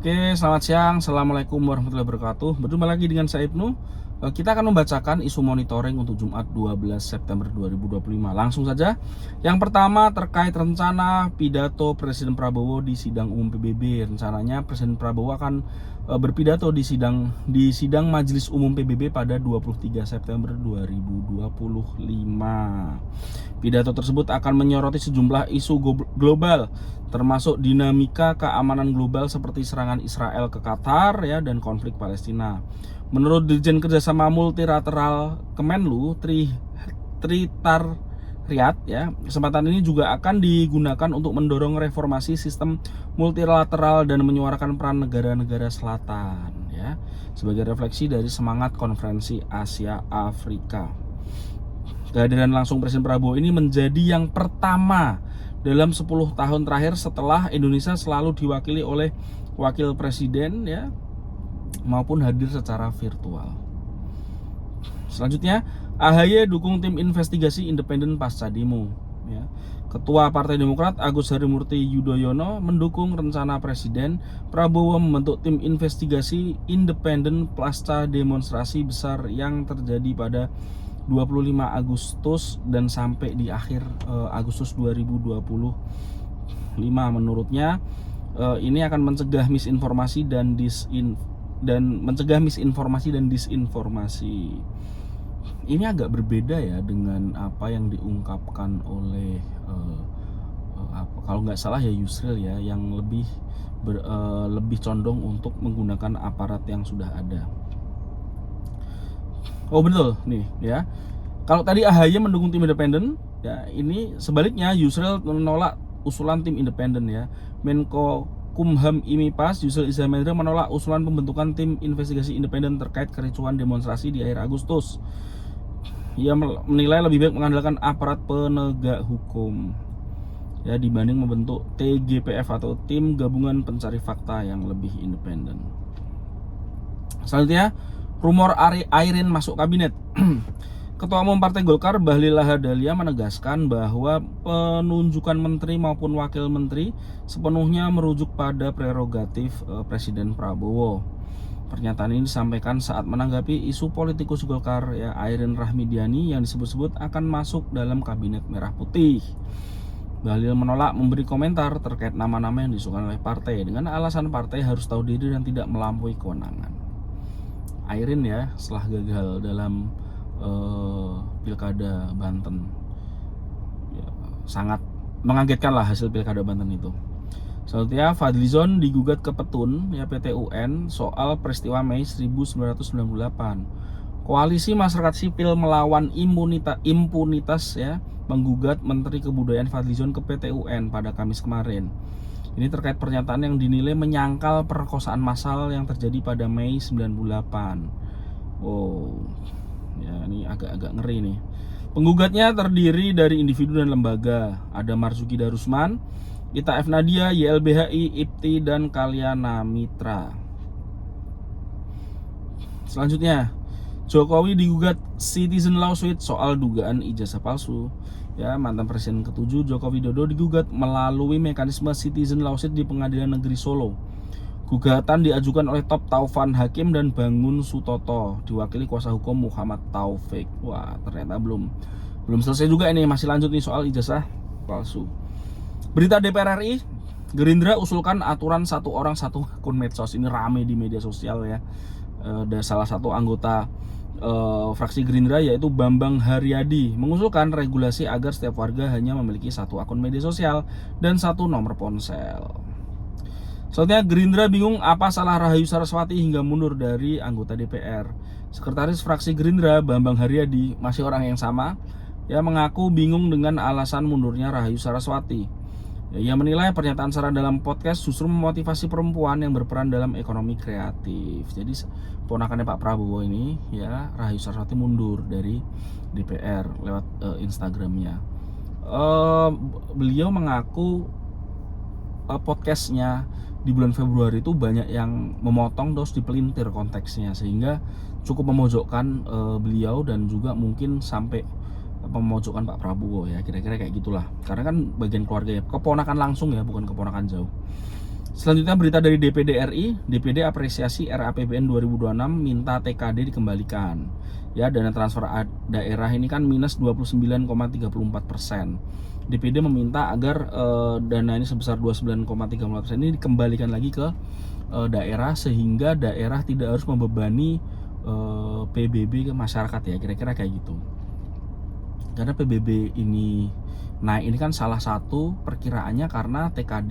Oke, selamat siang. Assalamualaikum warahmatullahi wabarakatuh. Berjumpa lagi dengan saya Ibnu. Kita akan membacakan isu monitoring untuk Jumat 12 September 2025. Langsung saja. Yang pertama terkait rencana pidato Presiden Prabowo di sidang umum PBB. Rencananya Presiden Prabowo akan berpidato di sidang Majelis Umum PBB pada 23 September 2025. Pidato tersebut akan menyoroti sejumlah isu global, termasuk dinamika keamanan global seperti serangan Israel ke Qatar ya dan konflik Palestina. Menurut Dirjen Kerjasama Multilateral Kemenlu Tritar Riyad ya, kesempatan ini juga akan digunakan untuk mendorong reformasi sistem multilateral dan menyuarakan peran negara-negara selatan ya, sebagai refleksi dari semangat konferensi Asia Afrika. Kehadiran langsung Presiden Prabowo ini menjadi yang pertama dalam 10 tahun terakhir setelah Indonesia selalu diwakili oleh wakil presiden ya, maupun hadir secara virtual. Selanjutnya, AHY dukung tim investigasi independen pasca demo ya. Ketua Partai Demokrat Agus Harimurti Yudhoyono mendukung rencana Presiden Prabowo membentuk tim investigasi independen pasca demonstrasi besar yang terjadi pada 25 Agustus dan sampai di akhir Agustus 2025. Menurutnya ini akan mencegah misinformasi dan disinformasi. Ini agak berbeda ya dengan apa yang diungkapkan oleh kalau nggak salah ya Yusril ya, yang lebih condong untuk menggunakan aparat yang sudah ada. Oh betul nih ya. Kalau tadi AHY mendukung tim independen, ya ini sebaliknya Yusril menolak usulan tim independen ya. Menko Kumham Imipas Yusril Iza Mahendra menolak usulan pembentukan tim investigasi independen terkait kericuhan demonstrasi di akhir Agustus. Ia menilai lebih baik mengandalkan aparat penegak hukum ya dibanding membentuk TGPF atau tim gabungan pencari fakta yang lebih independen. Selanjutnya, rumor Airin masuk kabinet. Ketua Umum Partai Golkar Bahlil Lahadalia menegaskan bahwa penunjukan menteri maupun wakil menteri sepenuhnya merujuk pada prerogatif Presiden Prabowo. Pernyataan ini disampaikan saat menanggapi isu politikus Golkar ya Airin Rahmidiani yang disebut-sebut akan masuk dalam kabinet merah putih. Bahlil menolak memberi komentar terkait nama-nama yang disukai oleh partai dengan alasan partai harus tahu diri dan tidak melampaui kewenangan. Airin ya setelah gagal dalam pilkada Banten ya, sangat mengagetkan lah hasil pilkada Banten itu. Selanjutnya Fadlizon digugat ke Petun ya PT UN soal peristiwa Mei 1998. Koalisi masyarakat sipil melawan impunitas ya menggugat Menteri Kebudayaan Fadlizon ke PT UN pada Kamis kemarin. Ini terkait pernyataan yang dinilai menyangkal perkosaan massal yang terjadi pada Mei 98. Oh, ya ini agak-agak ngeri nih. Penggugatnya terdiri dari individu dan lembaga. Ada Marzuki Darusman, Ita F. Nadia, YLBHI, IPTI, dan Kalyana Mitra. Selanjutnya, Jokowi digugat Citizen Lawsuit soal dugaan ijazah palsu. Ya, mantan Presiden ke-7 Joko Widodo digugat melalui mekanisme Citizen Lawsuit di Pengadilan Negeri Solo. Gugatan diajukan oleh Top Taufan Hakim dan Bangun Sutoto, diwakili kuasa hukum Muhammad Taufik. Wah, ternyata belum selesai juga ini, masih lanjut nih soal ijazah palsu. Berita DPR RI, Gerindra usulkan aturan satu orang satu akun medsos. Ini rame di media sosial ya. Ada salah satu anggota fraksi Gerindra yaitu Bambang Haryadi mengusulkan regulasi agar setiap warga hanya memiliki satu akun media sosial dan satu nomor ponsel. Soalnya Gerindra bingung apa salah Rahayu Saraswati hingga mundur dari anggota DPR. Sekretaris fraksi Gerindra Bambang Haryadi, masih orang yang sama, ya mengaku bingung dengan alasan mundurnya Rahayu Saraswati. Ia menilai pernyataan Sarah dalam podcast justru memotivasi perempuan yang berperan dalam ekonomi kreatif. Jadi ponakannya Pak Prabowo ini ya Rahayu Saraswati mundur dari DPR lewat Instagramnya. Beliau mengaku podcastnya di bulan Februari itu banyak yang memotong terus dipelintir konteksnya sehingga cukup memojokkan beliau dan juga mungkin sampai memojokkan Pak Prabowo ya, kira-kira kayak gitulah. Karena kan bagian keluarga ya, keponakan langsung ya, bukan keponakan jauh. Selanjutnya berita dari DPD RI, DPD apresiasi RAPBN 2026 minta TKD dikembalikan. Ya, dana transfer daerah ini kan minus 29,34%. DPD meminta agar dana ini sebesar 29,34% ini dikembalikan lagi ke daerah sehingga daerah tidak harus membebani PBB ke masyarakat ya, kira-kira kayak gitu. Karena PBB ini naik ini kan salah satu perkiraannya karena TKD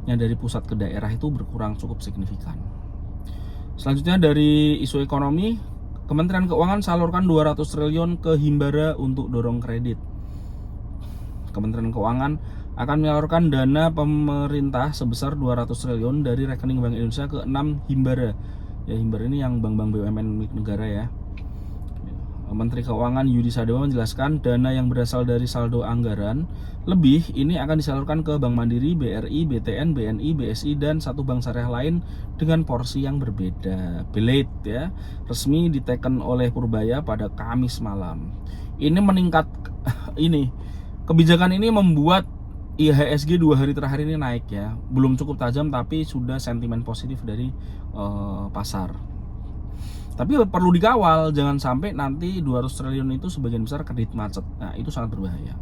yang dari pusat ke daerah itu berkurang cukup signifikan. Selanjutnya dari isu ekonomi, Kementerian Keuangan salurkan 200 triliun ke Himbara untuk dorong kredit. Kementerian Keuangan akan menyalurkan dana pemerintah sebesar 200 triliun dari rekening Bank Indonesia ke 6 Himbara. Ya, Himbara ini yang bank-bank BUMN milik negara ya. Menteri Keuangan Yudi Sadewa menjelaskan dana yang berasal dari saldo anggaran lebih ini akan disalurkan ke Bank Mandiri, BRI, BTN, BNI, BSI dan satu bank syariah lain dengan porsi yang berbeda. Belit ya, resmi diteken oleh Purbaya pada Kamis malam. Ini meningkat ini kebijakan ini membuat IHSG 2 hari terakhir ini naik ya. Belum cukup tajam tapi sudah sentimen positif dari pasar. Tapi perlu dikawal, jangan sampai nanti 200 triliun itu sebagian besar kredit macet. Nah, itu sangat berbahaya.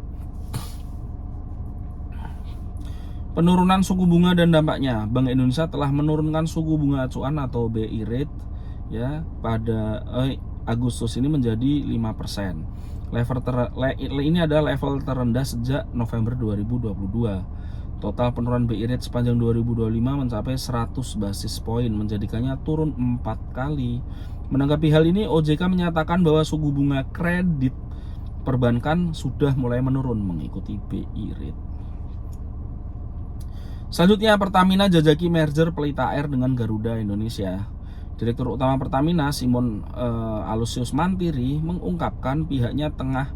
Penurunan suku bunga dan dampaknya. Bank Indonesia telah menurunkan suku bunga acuan atau BI rate ya pada Agustus ini menjadi 5%. Ini adalah level terendah sejak November 2022. Total penurunan BI rate sepanjang 2025 mencapai 100 basis poin, menjadikannya turun 4 kali. Menanggapi hal ini, OJK menyatakan bahwa suku bunga kredit perbankan sudah mulai menurun mengikuti BI rate. Selanjutnya, Pertamina jajaki merger Pelita Air dengan Garuda Indonesia. Direktur Utama Pertamina Simon Alusius Mantiri mengungkapkan pihaknya tengah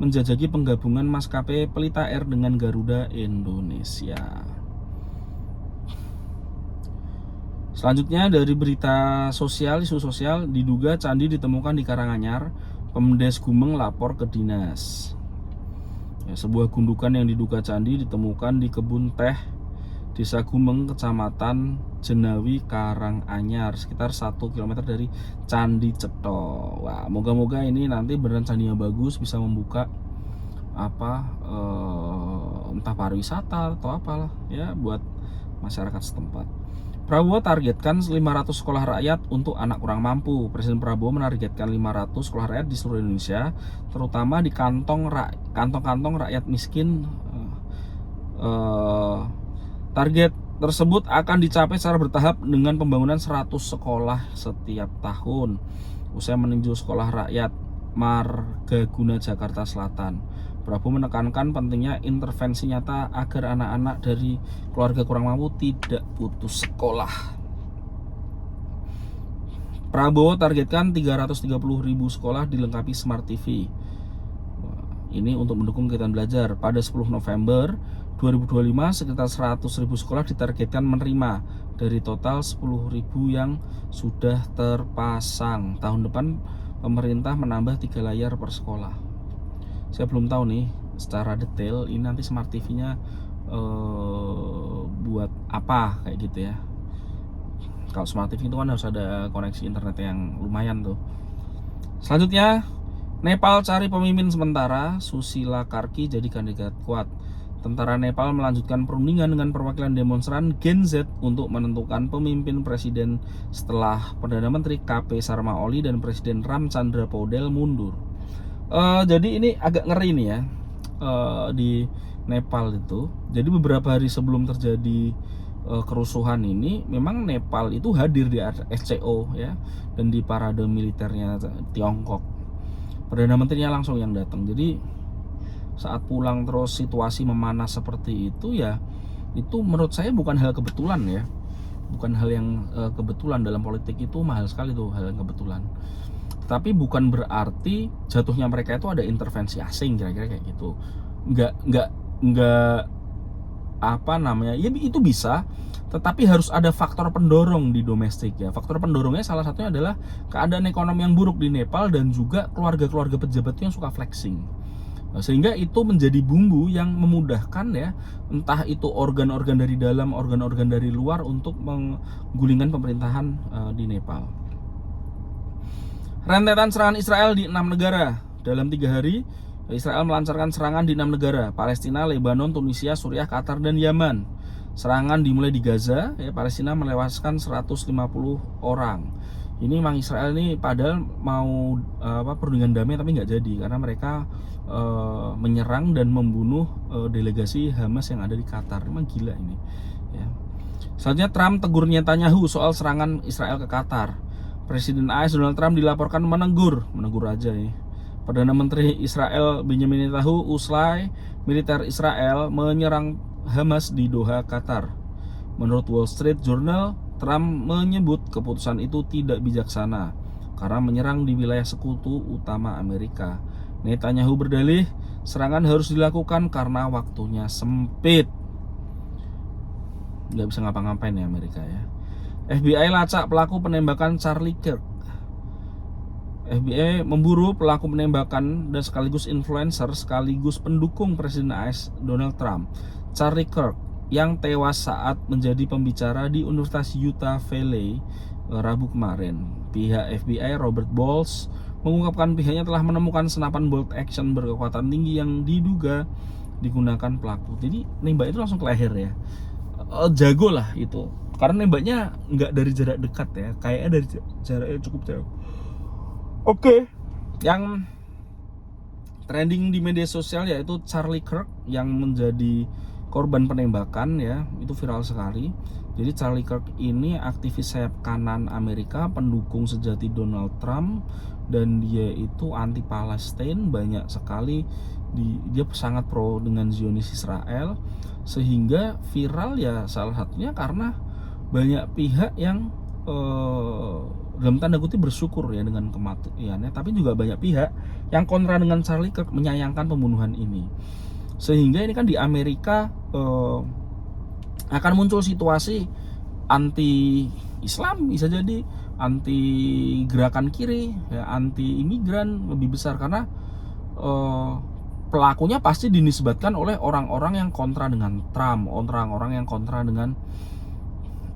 menjajaki penggabungan maskapai Pelita Air dengan Garuda Indonesia. Selanjutnya dari berita sosial, isu sosial, diduga candi ditemukan di Karanganyar, Pemdes Gumeng lapor ke dinas. Ya, sebuah gundukan yang diduga candi ditemukan di kebun teh Desa Gumeng, Kecamatan Jenawi, Karanganyar, sekitar 1 km dari Candi Cetho. Wah, moga-moga ini nanti beneran candi yang bagus, bisa membuka entah pariwisata atau apalah ya buat masyarakat setempat. Prabowo targetkan 500 sekolah rakyat untuk anak kurang mampu. Presiden Prabowo menargetkan 500 sekolah rakyat di seluruh Indonesia, terutama di kantong-kantong rakyat miskin. Target tersebut akan dicapai secara bertahap dengan pembangunan 100 sekolah setiap tahun. Usai meninjau sekolah rakyat Margaguna Jakarta Selatan, Prabowo menekankan pentingnya intervensi nyata agar anak-anak dari keluarga kurang mampu tidak putus sekolah. Prabowo targetkan 330.000 sekolah dilengkapi Smart TV. Ini untuk mendukung kegiatan belajar. Pada 10 November 2025, sekitar 100.000 sekolah ditargetkan menerima dari total 10.000 yang sudah terpasang. Tahun depan pemerintah menambah 3 layar per sekolah. Saya belum tahu nih secara detail ini nanti Smart TV-nya buat apa kayak gitu ya. Kalau Smart TV itu kan harus ada koneksi internet yang lumayan tuh. Selanjutnya, Nepal cari pemimpin sementara, Susila Karki jadi kandidat kuat. Tentara Nepal melanjutkan perundingan dengan perwakilan demonstran Gen Z untuk menentukan pemimpin presiden setelah Perdana Menteri KP Sharma Oli dan Presiden Ramchandra Paudel mundur. Jadi ini agak ngeri nih ya di Nepal itu. Jadi beberapa hari sebelum terjadi kerusuhan ini, memang Nepal itu hadir di SCO ya dan di parade militernya Tiongkok. Perdana Menterinya langsung yang datang. Jadi saat pulang terus situasi memanas seperti itu ya, itu menurut saya bukan hal kebetulan ya, bukan hal yang kebetulan. Dalam politik itu mahal sekali tuh hal yang kebetulan. Tapi bukan berarti jatuhnya mereka itu ada intervensi asing, kira-kira kayak gitu. Enggak apa namanya, ya itu bisa, tetapi harus ada faktor pendorong di domestik ya. Faktor pendorongnya salah satunya adalah keadaan ekonomi yang buruk di Nepal dan juga keluarga-keluarga pejabat yang suka flexing. Sehingga itu menjadi bumbu yang memudahkan ya, entah itu organ-organ dari dalam, organ-organ dari luar untuk menggulingkan pemerintahan di Nepal. Rentetan serangan Israel di 6 negara. Dalam 3 hari, Israel melancarkan serangan di 6 negara: Palestina, Lebanon, Tunisia, Suriah, Qatar, dan Yaman. Serangan dimulai di Gaza, ya, Palestina melewaskan 150 orang. Ini memang Israel ini padahal mau perundingan damai tapi nggak jadi karena mereka menyerang dan membunuh delegasi Hamas yang ada di Qatar. Memang gila ini. Ya. Selanjutnya Trump tegur Netanyahu soal serangan Israel ke Qatar. Presiden AS Donald Trump dilaporkan menegur aja ya. Perdana Menteri Israel Benjamin Netanyahu usai militer Israel menyerang Hamas di Doha, Qatar. Menurut Wall Street Journal, Trump menyebut keputusan itu tidak bijaksana karena menyerang di wilayah sekutu utama Amerika. Netanyahu berdalih serangan harus dilakukan karena waktunya sempit. Nggak bisa ngapa-ngapain ya Amerika ya. FBI lacak pelaku penembakan Charlie Kirk. FBI memburu pelaku penembakan dan sekaligus influencer sekaligus pendukung Presiden AS Donald Trump, Charlie Kirk, yang tewas saat menjadi pembicara di Universitas Utah Valley Rabu kemarin. Pihak FBI Robert Bowles mengungkapkan pihaknya telah menemukan senapan bolt action berkekuatan tinggi yang diduga digunakan pelaku. Jadi nembak itu langsung ke leher ya. Jago lah itu. Karena nembaknya nggak dari jarak dekat ya, kayaknya dari jaraknya cukup jauh. Oke, yang trending di media sosial yaitu Charlie Kirk yang menjadi korban penembakan ya, itu viral sekali. Jadi Charlie Kirk ini aktivis sayap kanan Amerika, pendukung sejati Donald Trump, dan dia itu anti Palestina banyak sekali. Dia sangat pro dengan Zionis Israel, sehingga viral ya salah satunya karena banyak pihak yang dalam tanda kutip bersyukur ya dengan kematiannya, tapi juga banyak pihak yang kontra dengan Charlie Kirk, menyayangkan pembunuhan ini. Sehingga ini kan di Amerika akan muncul situasi anti Islam, bisa jadi anti gerakan kiri ya, anti imigran lebih besar karena pelakunya pasti dinisbatkan oleh orang-orang yang kontra dengan Trump, orang-orang yang kontra dengan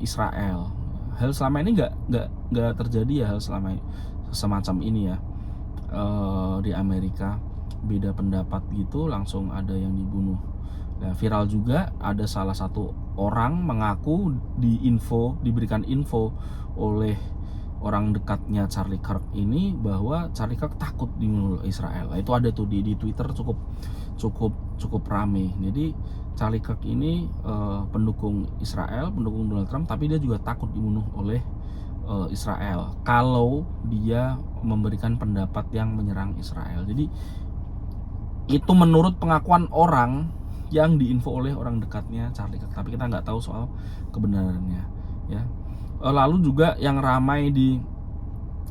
Israel. Hal selama ini nggak terjadi ya, hal selama semacam ini ya di Amerika. Beda pendapat gitu langsung ada yang dibunuh. Nah, viral juga ada salah satu orang mengaku diberikan info oleh orang dekatnya Charlie Kirk ini bahwa Charlie Kirk takut dibunuh Israel. Nah, itu ada tuh di Twitter cukup rame. Jadi Charlie Kirk ini pendukung Israel, pendukung Donald Trump, tapi dia juga takut dibunuh oleh Israel kalau dia memberikan pendapat yang menyerang Israel. Jadi itu menurut pengakuan orang yang diinfo oleh orang dekatnya Charlie Kirk, tapi kita nggak tahu soal kebenarannya ya. Lalu juga yang ramai di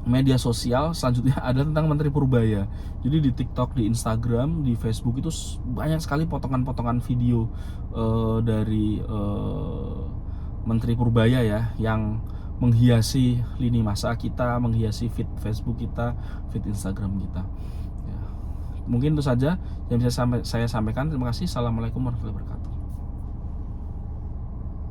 media sosial selanjutnya ada tentang Menteri Purbaya. Jadi di TikTok, di Instagram, di Facebook itu banyak sekali potongan-potongan video dari Menteri Purbaya ya, yang menghiasi lini masa kita, menghiasi feed Facebook kita, feed Instagram kita. Ya. Mungkin itu saja yang bisa saya sampaikan. Terima kasih. Assalamualaikum warahmatullahi wabarakatuh.